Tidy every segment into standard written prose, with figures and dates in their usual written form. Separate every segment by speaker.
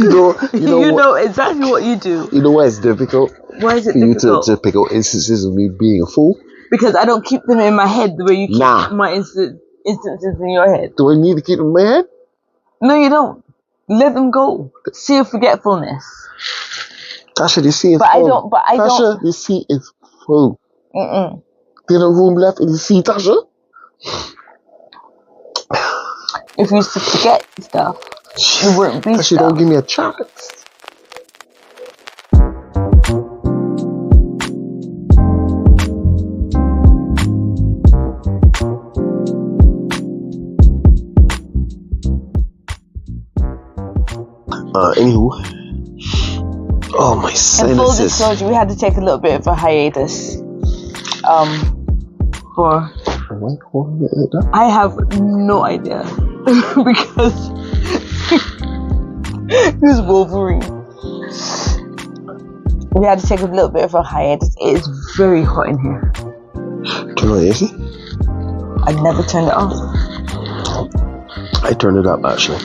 Speaker 1: You know exactly what you do.
Speaker 2: You know why it's difficult?
Speaker 1: Why is it
Speaker 2: for you
Speaker 1: difficult?
Speaker 2: to pick out instances of me being a fool?
Speaker 1: Because I don't keep them in my head the way you keep my instances in your head.
Speaker 2: Do I need to keep them in my head?
Speaker 1: No, you don't. Let them go. See your forgetfulness.
Speaker 2: Tasha, the sea is full. Tasha, the sea is full. There's no room left in the sea, Tasha.
Speaker 1: If you used to forget stuff, you wouldn't be
Speaker 2: Tasha, don't give me a chance. Anywho. Oh, my sinuses.
Speaker 1: In full disclosure, we had to take a little bit of a hiatus. For... I have no idea. Because... Who's Wolverine? We had to take a little bit of a hiatus. It is very hot in here.
Speaker 2: Turn on the AC?
Speaker 1: I never turned it off.
Speaker 2: I turned it up, actually.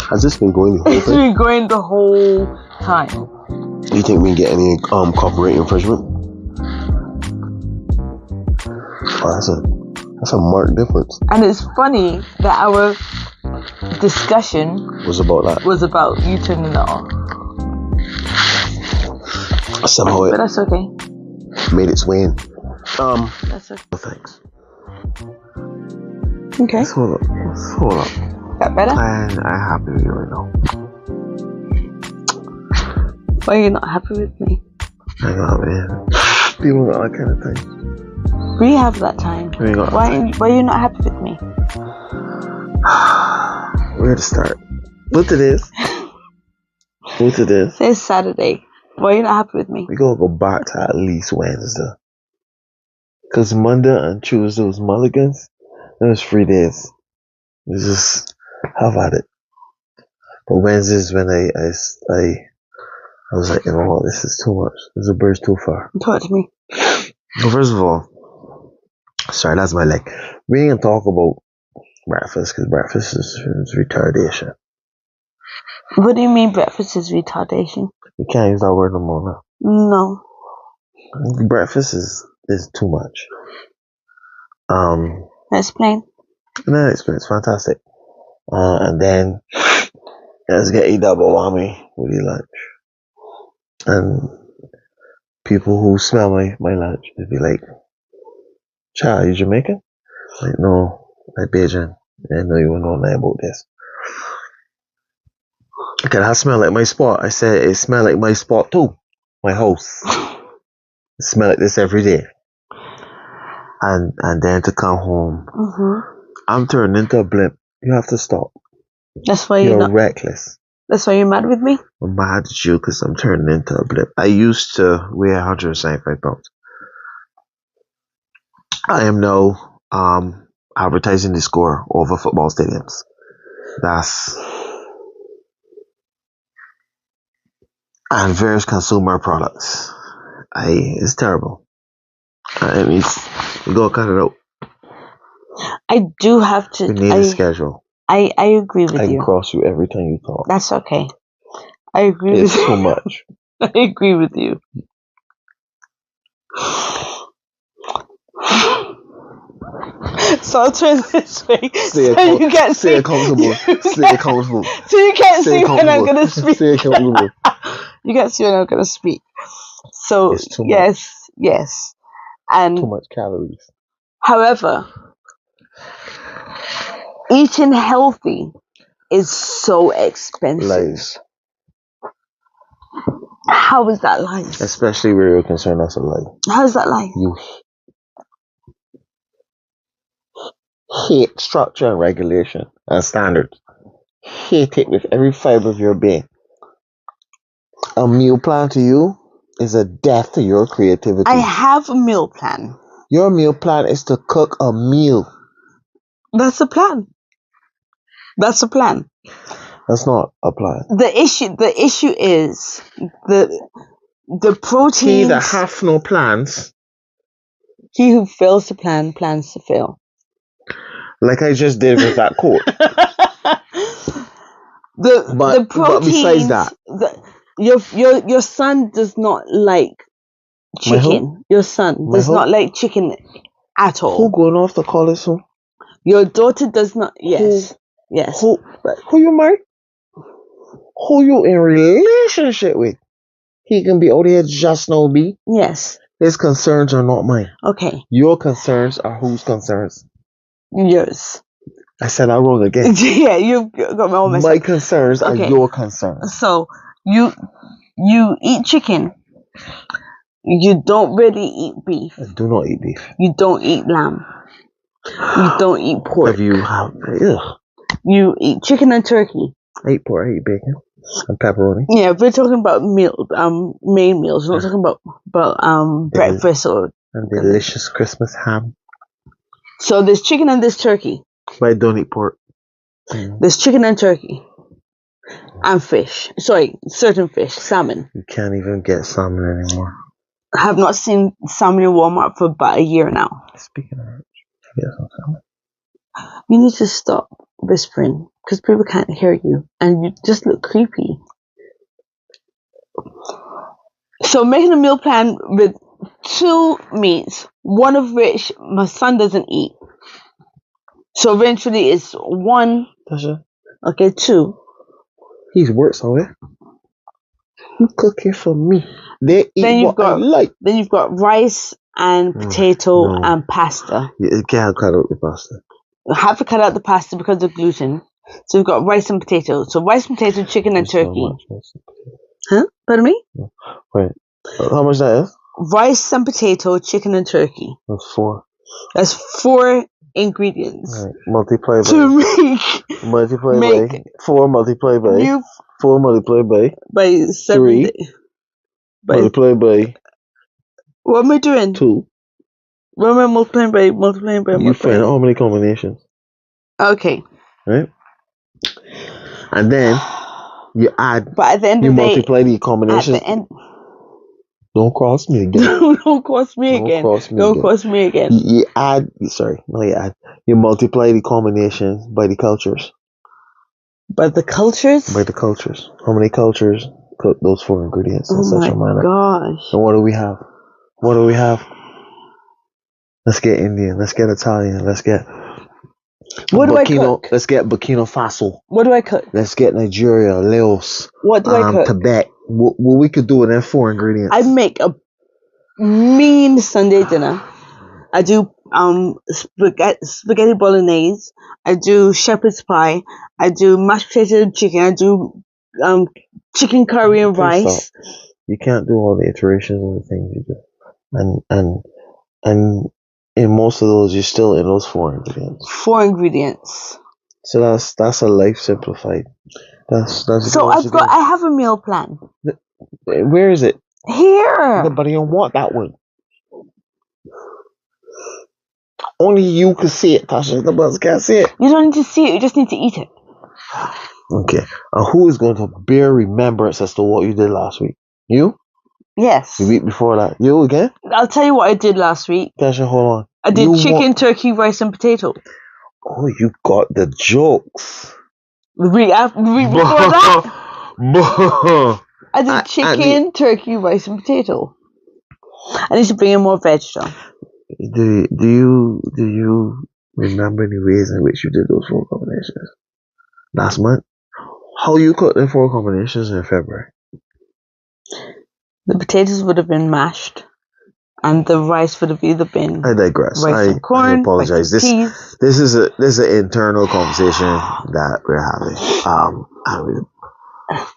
Speaker 2: Has this been going the whole
Speaker 1: It's been going the whole time.
Speaker 2: You think we can get any copyright infringement? Oh, that's a marked difference.
Speaker 1: And it's funny that our discussion
Speaker 2: was about
Speaker 1: you turning it off.
Speaker 2: Somehow
Speaker 1: but that's okay.
Speaker 2: Made its way in.
Speaker 1: That's okay.
Speaker 2: No thanks.
Speaker 1: Okay.
Speaker 2: Let's hold up.
Speaker 1: That better?
Speaker 2: I'm happy with you right now.
Speaker 1: Why are you not happy with me?
Speaker 2: Hang on, man. People got that kind of thing.
Speaker 1: We have that time. Why are you not happy with me?
Speaker 2: Where to start? What's this?
Speaker 1: It's Saturday. Why are you not happy with me?
Speaker 2: We gotta go back to at least Wednesday. Cause Monday and Tuesday was mulligans. It was 3 days. We just have at it. But Wednesdays when I was like, you know what, this is too much. This is a bridge too far.
Speaker 1: Talk to me.
Speaker 2: Well, first of all, sorry, that's my leg. We ain't gonna talk about breakfast because breakfast is retardation.
Speaker 1: What do you mean breakfast is retardation?
Speaker 2: You can't use that word no more now.
Speaker 1: No.
Speaker 2: Breakfast is too much.
Speaker 1: Explain.
Speaker 2: No, it's fantastic. And then let's get a double whammy with your lunch. And people who smell my lunch, they'd be like, "Child, you Jamaican?" Like, no, I'm Bajan. I know you wouldn't know nothing about this. Okay, that smell like my spot. I said it smell like my spot too. My house. It smell like this every day. And then to come home, I'm turning into a blimp. You have to stop.
Speaker 1: That's why
Speaker 2: you're reckless.
Speaker 1: That's why you're mad with me?
Speaker 2: I'm mad at you because I'm turning into a blimp. I used to weigh 175 pounds. I am now advertising the score over football stadiums. And various consumer products. It's terrible. We gotta cut it out.
Speaker 1: I do have to.
Speaker 2: We need a schedule.
Speaker 1: I agree with you.
Speaker 2: I can cross you every time you talk.
Speaker 1: That's okay. I agree with you.
Speaker 2: It's too much.
Speaker 1: I agree with you. So I'll turn this way so you can't see.
Speaker 2: Stay comfortable. Stay comfortable.
Speaker 1: So you can't see when I'm going to speak.
Speaker 2: Stay comfortable.
Speaker 1: You can't see when I'm going to speak. So,
Speaker 2: it's too much.
Speaker 1: Yes. And
Speaker 2: too much calories.
Speaker 1: However, eating healthy is so expensive.
Speaker 2: Lies.
Speaker 1: How is that lies?
Speaker 2: Especially where you're concerned, that's a lie.
Speaker 1: How is that lie?
Speaker 2: You hate structure and regulation and standards. Hate it with every fiber of your being. A meal plan to you is a death to your creativity.
Speaker 1: I have a meal plan.
Speaker 2: Your meal plan is to cook a meal.
Speaker 1: That's a plan. That's a plan.
Speaker 2: That's not a plan.
Speaker 1: The issue is the protein.
Speaker 2: He that hath no plans.
Speaker 1: He who fails to plan plans to fail.
Speaker 2: Like I just did with that quote.
Speaker 1: The
Speaker 2: But besides
Speaker 1: proteins.
Speaker 2: that,
Speaker 1: Your son does not like
Speaker 2: my who?
Speaker 1: chicken. Your son
Speaker 2: My
Speaker 1: does
Speaker 2: who?
Speaker 1: not like chicken at
Speaker 2: Who
Speaker 1: all.
Speaker 2: going off to college soon?
Speaker 1: Your daughter does not. Yes. Yes.
Speaker 2: Who you married? Who you in relationship with? He can be out here just no be.
Speaker 1: Yes.
Speaker 2: His concerns are not mine.
Speaker 1: Okay.
Speaker 2: Your concerns are whose concerns?
Speaker 1: Yours.
Speaker 2: I said I wrong again.
Speaker 1: Yeah, you've got me all messed
Speaker 2: My
Speaker 1: up.
Speaker 2: concerns are
Speaker 1: Okay.
Speaker 2: your concerns.
Speaker 1: So you eat chicken. You don't really eat beef.
Speaker 2: I do not eat beef.
Speaker 1: You don't eat lamb. You don't eat pork. You eat chicken and turkey.
Speaker 2: I eat pork. I eat bacon and pepperoni.
Speaker 1: Yeah, we're talking about main meals. We're not talking about breakfast or
Speaker 2: and delicious Christmas ham.
Speaker 1: So there's chicken and there's turkey.
Speaker 2: But I don't eat pork.
Speaker 1: There's chicken and turkey. And fish. Sorry, certain fish. Salmon.
Speaker 2: You can't even get salmon anymore.
Speaker 1: I have not seen salmon in Walmart for about a year now.
Speaker 2: Speaking of which, get some salmon.
Speaker 1: You need to stop whispering because people can't hear you and you just look creepy. So making a meal plan with 2 meats, one of which my son doesn't eat. So eventually it's 1.
Speaker 2: Tasha?
Speaker 1: Okay, 2.
Speaker 2: He's works on it. You cooking for me. They eat
Speaker 1: then
Speaker 2: what I like.
Speaker 1: Then you've got rice and potato and pasta.
Speaker 2: You can't cut out the pasta.
Speaker 1: You have to cut out the pasta because of gluten. So you've got rice and potato. So rice, potato, chicken and turkey. Huh? Pardon me?
Speaker 2: Right. How much that is?
Speaker 1: Rice and potato, chicken and turkey.
Speaker 2: That's 4.
Speaker 1: That's 4 ingredients.
Speaker 2: Right. Multiply by
Speaker 1: 4 multiply by 7
Speaker 2: 3 multiply by
Speaker 1: what am I doing?
Speaker 2: 2.
Speaker 1: What am I multiplying by?
Speaker 2: You find how many combinations.
Speaker 1: Okay.
Speaker 2: Right? And then you add.
Speaker 1: But at the end
Speaker 2: you
Speaker 1: of the
Speaker 2: multiply the combinations.
Speaker 1: At the end.
Speaker 2: Don't cross me again.
Speaker 1: Don't cross me again. Don't cross me again.
Speaker 2: You add. Sorry, no, you add. You multiply the combinations by the cultures.
Speaker 1: By the cultures?
Speaker 2: By the cultures. How many cultures cook those 4 ingredients in such a manner?
Speaker 1: Oh my gosh.
Speaker 2: And what do we have? What do we have? Let's get Indian. Let's get Italian. Let's get.
Speaker 1: What do I cook?
Speaker 2: Let's get Burkina Faso.
Speaker 1: What do I cook?
Speaker 2: Let's get Nigeria, Laos.
Speaker 1: What do I cook?
Speaker 2: Tibet. What we could do with them 4 ingredients.
Speaker 1: I make a mean Sunday dinner. I do spaghetti bolognese. I do shepherd's pie. I do mashed potato and chicken. I do chicken curry and rice.
Speaker 2: Stop. You can't do all the iterations of the things you do. And in most of those, you're still in those 4 ingredients.
Speaker 1: 4 ingredients.
Speaker 2: So that's a life simplified.
Speaker 1: So I have a meal plan.
Speaker 2: Where is it?
Speaker 1: Here.
Speaker 2: But you don't want that one. Only you can see it, Tasha. The others can't see it.
Speaker 1: You don't need to see it. You just need to eat it.
Speaker 2: Okay. Who is going to bear remembrance as to what you did last week? You?
Speaker 1: Yes.
Speaker 2: The week before that. You again?
Speaker 1: I'll tell you what I did last week.
Speaker 2: Tasha, hold on.
Speaker 1: I did chicken, turkey, rice, and potato.
Speaker 2: Oh, you got the jokes.
Speaker 1: The week before that, I did chicken, turkey, rice, and potato. I need to bring in more vegetables.
Speaker 2: Do you remember any ways in which you did those 4 combinations last month? How you cooked the 4 combinations in February?
Speaker 1: The potatoes would have been mashed, and the rice would have either been.
Speaker 2: I digress.
Speaker 1: Rice and corn.
Speaker 2: I apologize. This is an internal conversation that we're having. I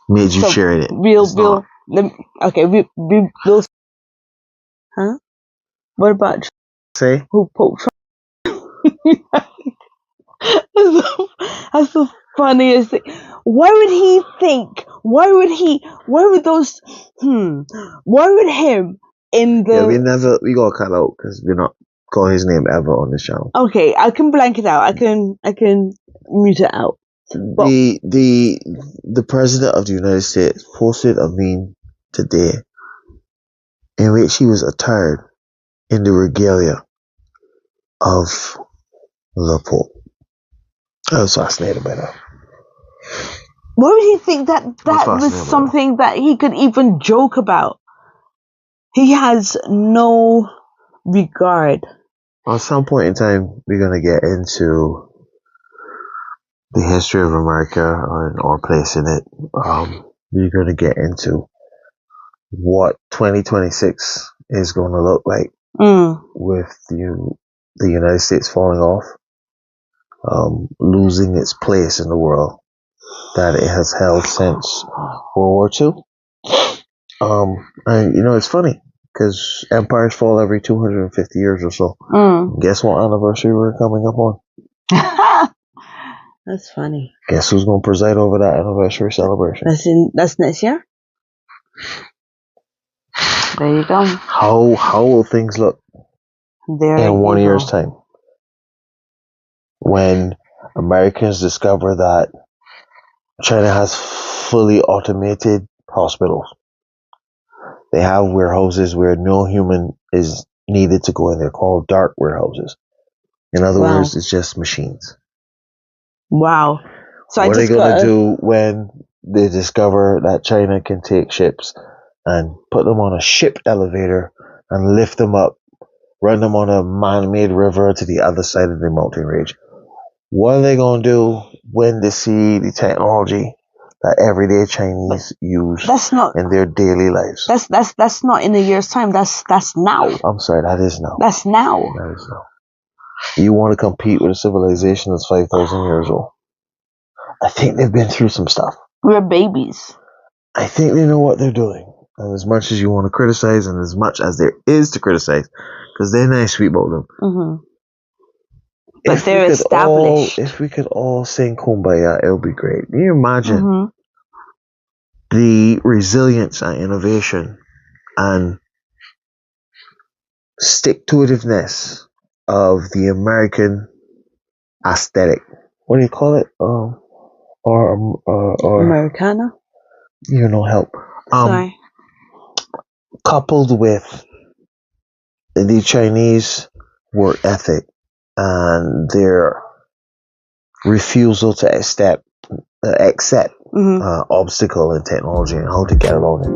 Speaker 2: made you share it. We'll.
Speaker 1: Huh? What about?
Speaker 2: Say
Speaker 1: who poked? That's the funniest thing. Why would he think? Why would him in the?
Speaker 2: Yeah, we got cut out because we're not calling his name ever on this channel.
Speaker 1: Okay, I can blank it out. I can mute it out. But
Speaker 2: the president of the United States posted a meme today in which he was attired in the regalia of the Pope. I was fascinated by that.
Speaker 1: Why would he think that
Speaker 2: was
Speaker 1: that was
Speaker 2: fascinated by
Speaker 1: something that he could even joke about? He has no regard.
Speaker 2: At some point in time, we're gonna get into the history of America and our place in it. We're gonna get into what 2026 is going to look like with the United States falling off, losing its place in the world that it has held since World War II. And it's funny because empires fall every 250 years or so. Guess what anniversary we're coming up on?
Speaker 1: That's funny.
Speaker 2: Guess who's going to preside over that anniversary celebration?
Speaker 1: That's next year. There you go.
Speaker 2: How will things look in 1 year's time when Americans discover that China has fully automated hospitals? They have warehouses where no human is needed to go in. They're called dark warehouses. In other words, it's just machines.
Speaker 1: Wow. So
Speaker 2: what are they going to do when they discover that China can take ships and put them on a ship elevator and lift them up, run them on a man-made river to the other side of the mountain range? What are they going to do when they see the technology that everyday Chinese use in their daily lives?
Speaker 1: That's not in a year's time. That's now.
Speaker 2: I'm sorry, that is now.
Speaker 1: That's now.
Speaker 2: That is now. You want to compete with a civilization that's 5,000 years old? I think they've been through some stuff.
Speaker 1: We're babies.
Speaker 2: I think they know what they're doing. And as much as you want to criticize, and as much as there is to criticize, because they're nice, sweet about them.
Speaker 1: Mm-hmm. But they're established.
Speaker 2: If we could all sing Kumbaya, it would be great. Can you imagine the resilience and innovation and stick-to-itiveness of the American aesthetic? What do you call it? Or
Speaker 1: Americana?
Speaker 2: You're no help.
Speaker 1: Sorry.
Speaker 2: Coupled with the Chinese work ethic and their refusal to accept obstacle in technology and how to get around it.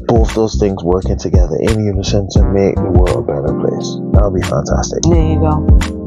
Speaker 2: Both those things working together in unison to make the world a better place. That would be fantastic.
Speaker 1: There you go.